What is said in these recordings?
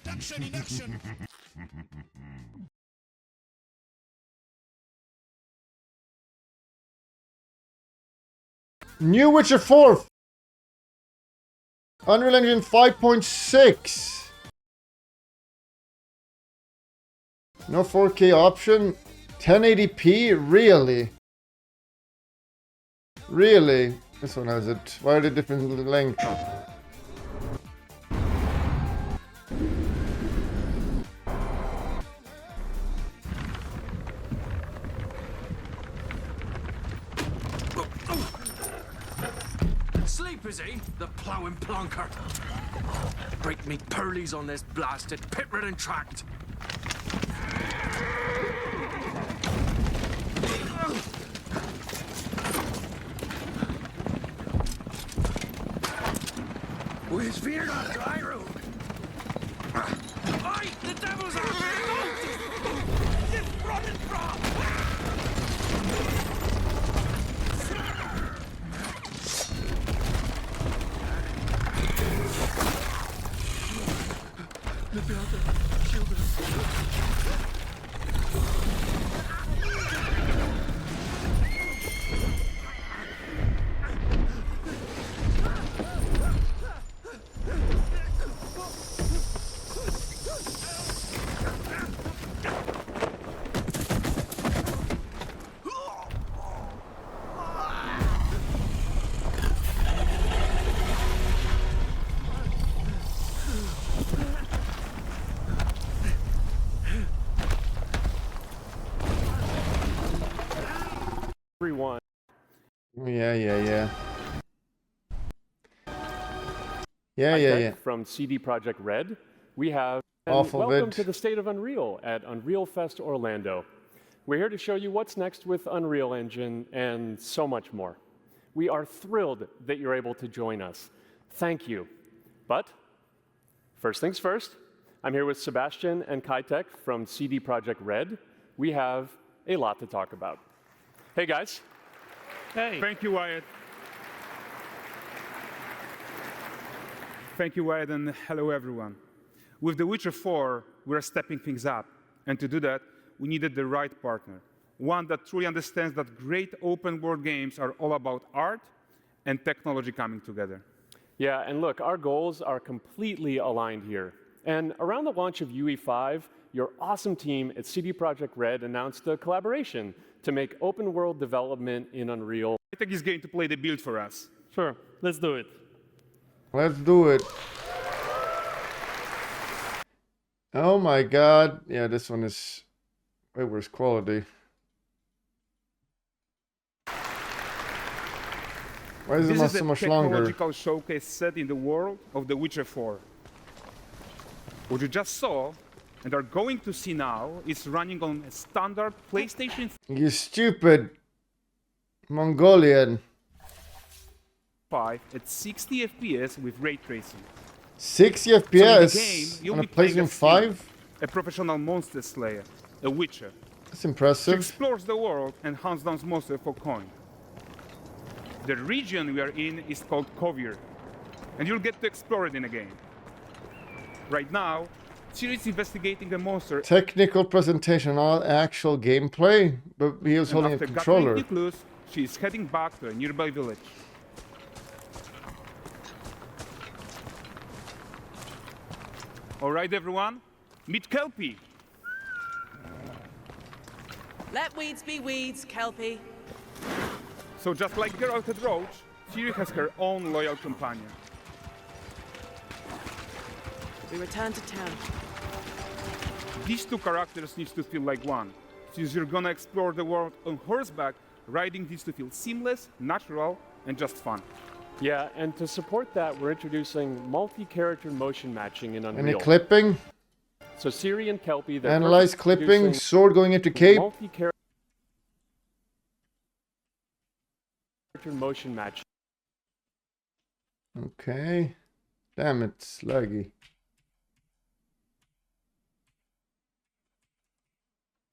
Production in action. New Witcher 4. Unreal Engine 5.6. No 4K option. 1080p? Really? Really? This one has it. Why are they different in the length? Sleep, is he? The ploughing plonker. Break me pearlies on this blasted pit-ridden tract. With fear not dry road. Aye, the devil's out here! Just running from! Look out there, children. Everyone. Yeah. From CD Projekt Red, we have Awful welcome vid. to the State of Unreal at Unreal Fest Orlando. We're here to show you what's next with Unreal Engine and so much more. We are thrilled that you're able to join us. Thank you. But first things first, I'm here with Sebastian and Kaitek from CD Projekt Red. We have a lot to talk about. Hey guys. Hey. Thank you, Wyatt. Thank you, Wyatt, and hello, everyone. With The Witcher 4, we're stepping things up. And to do that, we needed the right partner. One that truly understands that great open-world games are all about art and technology coming together. Yeah, and look, our goals are completely aligned here. And around the launch of UE5, your awesome team at CD Projekt Red announced a collaboration to make open-world development in Unreal. I think he's going to play the build for us. Sure, let's do it. Let's do it. Oh my god. Yeah, this one is way worse quality. Why is it so much longer? This is a technological showcase set in the world of The Witcher 4. What you just saw and are going to see now is running on a standard PlayStation You stupid Mongolian. 5 at 60 FPS with ray tracing. 60 So in the game, FPS you'll on a be playing PlayStation as 5? a professional monster slayer, a witcher. That's She impressive. explores the world and hunts down monsters for coin. The region we are in is called Kovir, and you'll get to explore it in a game. Right now, Ciri is investigating a monster. Technical presentation, not actual gameplay, but he was holding a After controller. gathering clues, she is heading back to a nearby village. All right, everyone, meet Kelpie. Let weeds be weeds, Kelpie. So just like Geralt and Roach, Ciri has her own loyal companion. We return to town. These two characters need to feel like one. Since you're gonna explore the world on horseback, riding needs to feel seamless, natural, and just fun. Yeah, and to support that, we're introducing multi-character motion matching in Unreal. Any clipping? So Ciri and Kelpie, they're Analyze perfect for clipping. producing Sword going into cape. multi-character motion matching. Okay. Damn, it's laggy.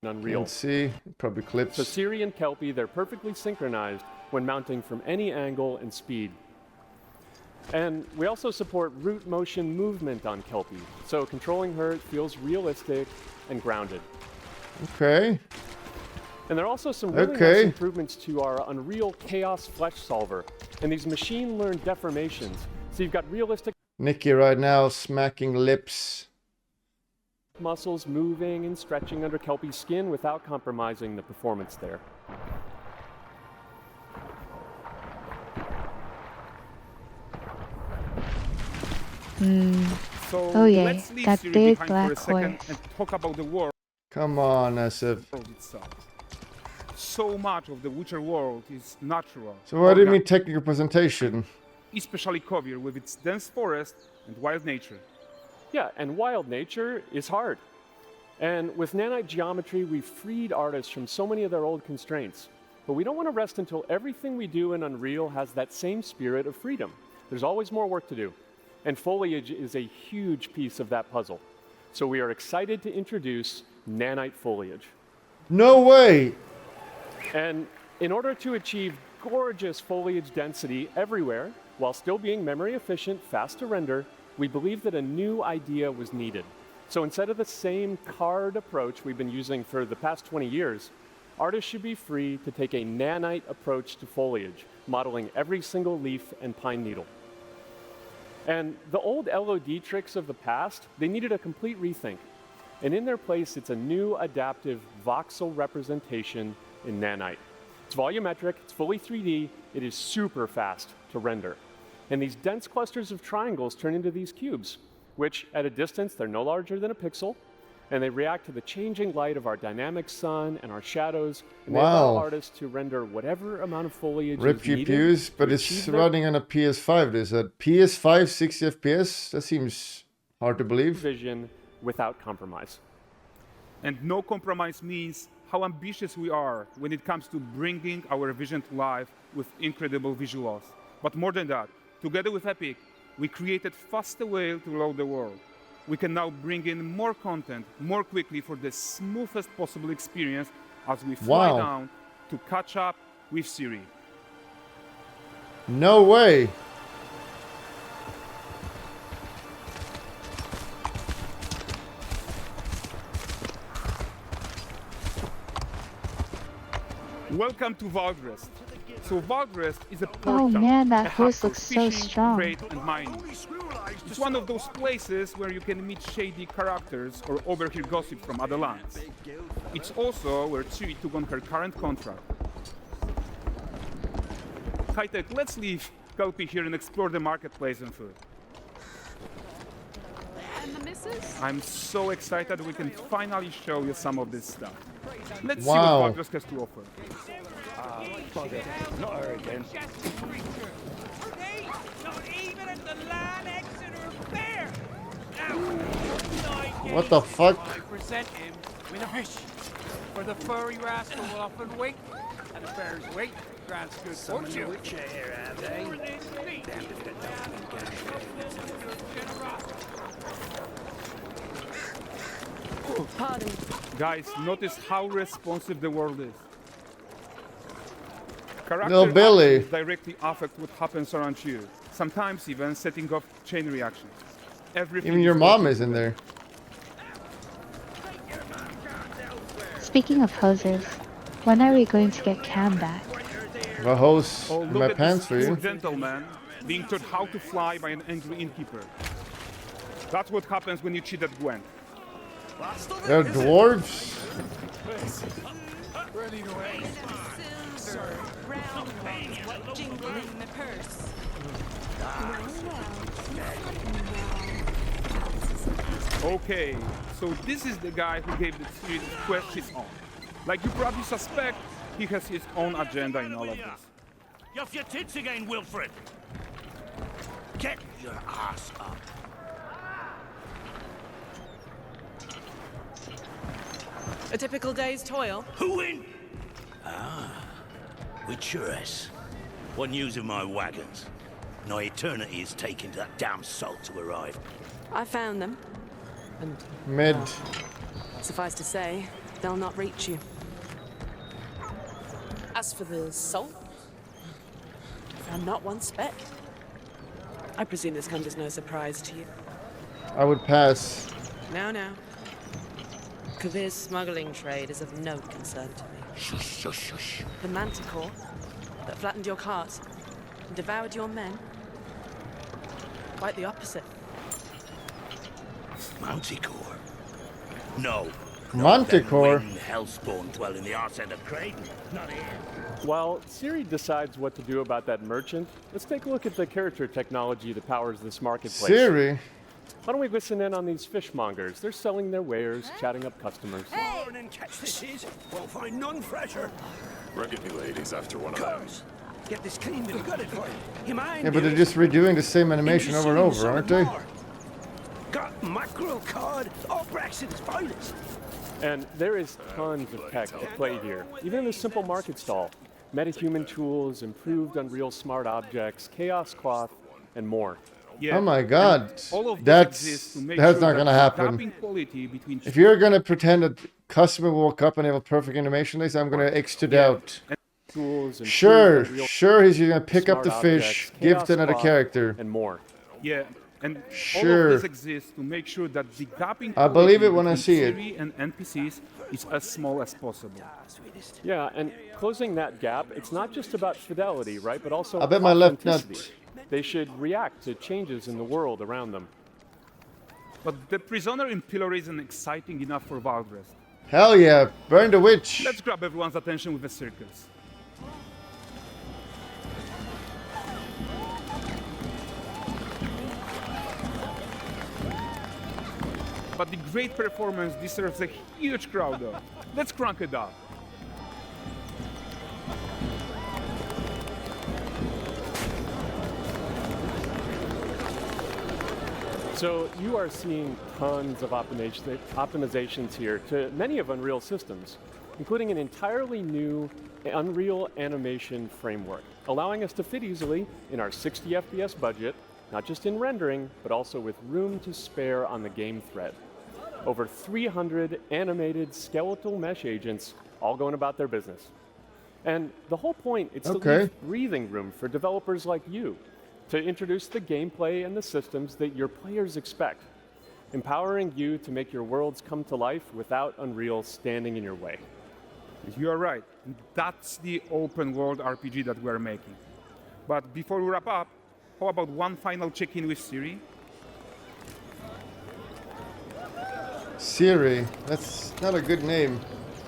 in Unreal. Let's see. Probably clips. So Ciri and Kelpie, they're perfectly synchronized when mounting from any angle and speed. And we also support root motion movement on Kelpie, so controlling her feels realistic and grounded. Okay. And there are also some really nice improvements to our Unreal Chaos Flesh Solver and these machine-learned deformations. So you've got realistic Nikki right now smacking lips. muscles moving and stretching under Kelpie's skin without compromising the performance there. So Oh yeah, let's leave that Siri big behind black for a second horse. and talk about the world Come on, SF. itself. So much of the Witcher world is natural, So what do you mean organic, technical presentation? especially Kovir with its dense forest and wild nature. Yeah, and wild nature is hard. And with Nanite geometry, we've freed artists from so many of their old constraints. But we don't want to rest until everything we do in Unreal has that same spirit of freedom. There's always more work to do. And foliage is a huge piece of that puzzle. So we are excited to introduce Nanite foliage. No way! And in order to achieve gorgeous foliage density everywhere, while still being memory efficient, fast to render, we believe that a new idea was needed. So instead of the same card approach we've been using for the past 20 years, artists should be free to take a nanite approach to foliage, modeling every single leaf and pine needle. And the old LOD tricks of the past, they needed a complete rethink. And in their place, it's a new adaptive voxel representation in Nanite. It's volumetric, it's fully 3D, it is super fast to render. And these dense clusters of triangles turn into these cubes, which at a distance, they're no larger than a pixel, and they react to the changing light of our dynamic sun and our shadows, and they allow artists to render whatever amount of foliage RIP is needed. GPUs, but it's running on a PS5. Is that PS5 60 FPS? That seems hard to believe. Vision without compromise. And no compromise means how ambitious we are when it comes to bringing our vision to life with incredible visuals. But more than that, together with Epic, we created faster way to load the world. We can now bring in more content more quickly for the smoothest possible experience as we fly down to catch up with Siri. No way! Welcome to Valgrest. So Valgrest is a port Oh town, man, a that hub horse for looks so fishing, strong. trade, and mining. It's one of those places where you can meet shady characters or overhear gossip from other lands. It's also where Ciri took on her current contract. High-tech, let's leave Kelpie here and explore the marketplace and food. And the missus? I'm so excited we can finally show you some of this stuff. Let's see Wow. what Valgrest has to offer. Not her again. Not even at the Land Exeter Fair! What the fuck? I present him with a fish. For the furry rascal will often wait, and the fair's weight grants good fortune. Pardon. Guys, notice how responsive the world is. No, Character Billy. actions directly affect what happens around you. Sometimes even setting off chain reactions. Everything Even your is mom working is in together. there. Speaking of hoses, when are we going to get Cam back? A hose Oh, in look my at pants for this you. gentleman being taught how to fly by an angry innkeeper. That's what happens when you cheat at Gwent. They're dwarves? Silver, round ones, what jingle in the purse. Okay, so this is the guy who gave the series quest his own. Like you probably suspect, he has his own agenda in all of this. You're off your tits again, Wilfred. Get your ass up. A typical day's toil. Who in? Ah, Witcheress. What news of my wagons? No eternity is taking that damn salt to arrive. I found them. And Mid. suffice to say, they'll not reach you. As for the salt, I found not one speck. I presume this comes as no surprise to you. I would pass. Now. Kavir's smuggling trade is of no concern to me. Shush, shush, shush. The manticore that flattened your cart and devoured your men? Quite the opposite. Manticore? No. Manticore? Hellspawn dwell in the arse end of Creighton. Not here. While Siri decides what to do about that merchant, let's take a look at the character technology that powers this marketplace. Siri? Why don't we listen in on these fishmongers? They're selling their wares, chatting up customers. Morning, catch fishes. Won't find none fresher. Rugged ladies after one of them. Course. Get this cleaned and gutted for you. You mind? Yeah, but they're just redoing the same animation over and over, aren't they? Got mackerel, cod, all Braxton's finest. And there is tons of tech to play here, even in this simple market stall. Metahuman tools, improved Unreal smart objects, chaos cloth, and more. Yeah, Oh my god. all of this exists to make That's sure not that gonna the happen. gapping quality between If you're gonna pretend that customer walk up and have a perfect animation like this, I'm gonna X it out. Tools, improved Sure, Unreal sure he's gonna pick up smart the fish, objects, give chaos it another cloth, character. and more. Yeah, and all Sure. of this exists to make sure that the gapping I believe quality it when I between see it. Siri and NPCs is as small as possible. Yeah, and closing that gap, it's not just about fidelity, right? But also I bet my left authenticity. nut. They should react to changes in the world around them. But the prisoner in Pillory isn't exciting enough for Valdrest. Hell yeah, burn the witch. Let's grab everyone's attention with a circus. But the great performance deserves a huge crowd though. Let's crank it up. So you are seeing tons of optimizations here to many of Unreal systems, including an entirely new Unreal animation framework, allowing us to fit easily in our 60 FPS budget, not just in rendering, but also with room to spare on the game thread. Over 300 animated skeletal mesh agents all going about their business. And the whole point is to leave breathing room for developers like you to introduce the gameplay and the systems that your players expect, empowering you to make your worlds come to life without Unreal standing in your way. You are right. That's the open world RPG that we're making. But before we wrap up, how about one final check-in with Siri? Siri, that's not a good name.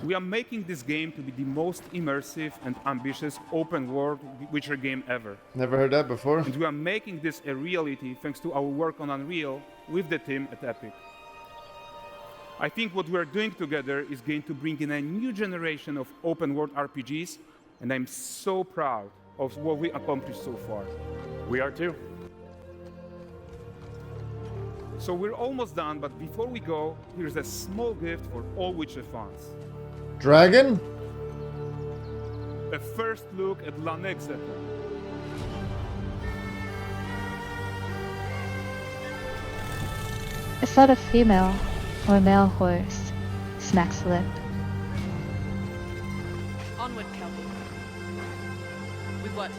We are making this game to be the most immersive and ambitious open world Witcher game ever. Never heard that before. And we are making this a reality thanks to our work on Unreal with the team at Epic. I think what we're doing together is going to bring in a new generation of open world RPGs, and I'm so proud of what we accomplished so far. We are too. So we're almost done, but before we go, here's a small gift for all Witcher fans. Dragon? A first look at Lanexeter. Is that a female or a male horse? Smacks lip. Onward, Kelby. With what?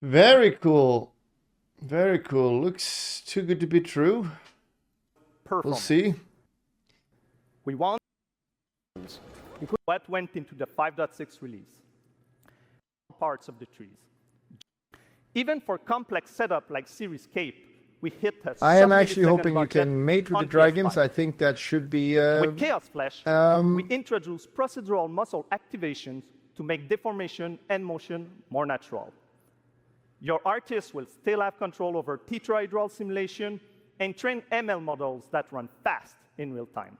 Very cool. Very cool. Looks too good to be true. We'll see. We want what went into the 5.6 release. Parts of the trees. Even for complex setup like Series-Cape, we hit a I am actually sub-millisecond hoping you budget can mate with the on dragons. PS5. I think that should be... With Chaos Flash, we introduce procedural muscle activations to make deformation and motion more natural. Your artist will still have control over tetrahedral simulation and train ML models that run fast in real time.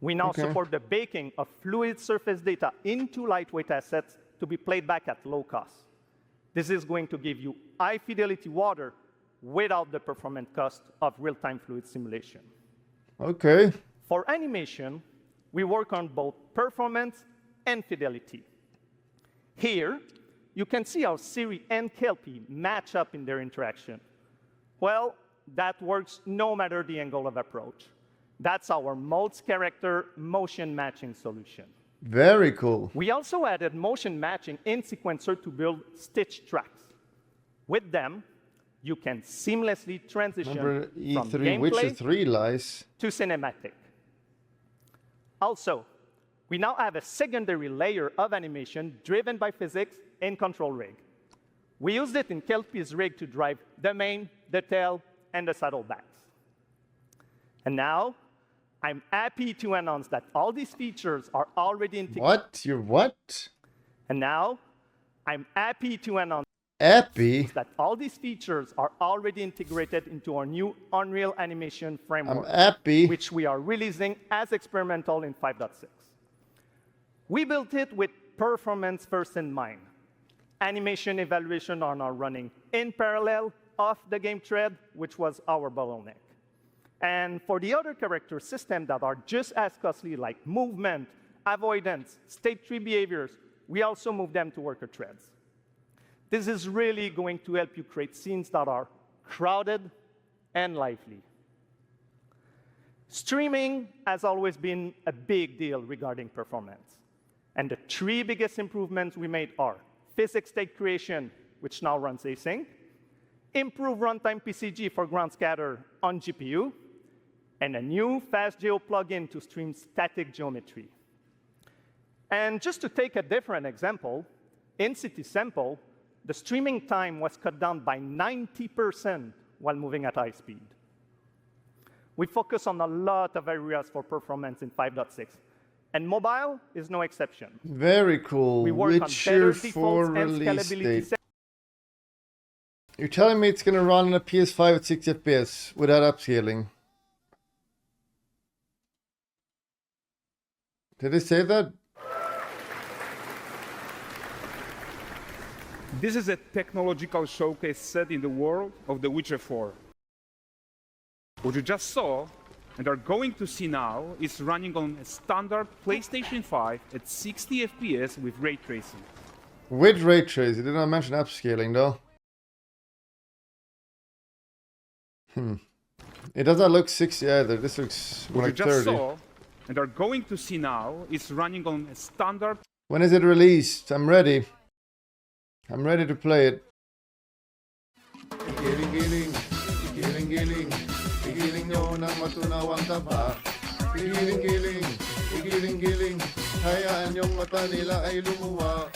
We now support the baking of fluid surface data into lightweight assets to be played back at low cost. This is going to give you high-fidelity water without the performance cost of real-time fluid simulation. Okay. For animation, we work on both performance and fidelity. Here, you can see how Siri and Kelpie match up in their interaction. Well, that works no matter the angle of approach. That's our multi-character motion matching solution. Very cool. We also added motion matching in Sequencer to build stitch tracks. With them, you can seamlessly transition Remember from E3, Witcher gameplay 3 lies. to cinematic. Also, we now have a secondary layer of animation driven by physics in Control Rig. We used it in Kelpie's rig to drive the mane, the tail, and the saddlebags. And now, I'm happy to announce that all these features are already integrated. What? You're what? And now, I'm happy to announce that all these features are already integrated into our new Unreal Animation framework, which we are releasing as experimental in 5.6. We built it with performance first in mind. Animation evaluation are now running in parallel off the game thread, which was our bottleneck. And for the other character systems that are just as costly, like movement, avoidance, state tree behaviors, we also move them to worker threads. This is really going to help you create scenes that are crowded and lively. Streaming has always been a big deal regarding performance. And the three biggest improvements we made are physics state creation, which now runs async, improve runtime PCG for ground scatter on GPU, and a new FastGeo plugin to stream static geometry. And just to take a different example, in City Sample, the streaming time was cut down by 90% while moving at high speed. We focus on a lot of areas for performance in 5.6, and mobile is no exception. Very cool. We work Witcher on better 4 defaults and release scalability. date. You're telling me it's going to run on a PS5 at 60 FPS without upscaling? Did they say that? This is a technological showcase set in the world of The Witcher 4. What you just saw and are going to see now is running on a standard PlayStation 5 at 60 FPS with ray tracing. With ray tracing, did not mention upscaling though. It does not look 60 either. This looks more like 30. What you just saw and are going to see now is running on a standard. When is it released? I'm ready. I'm ready to play it. Giling, nyo nang matunawang taba. Giling, hayaan yung mata nila ay lumuwa.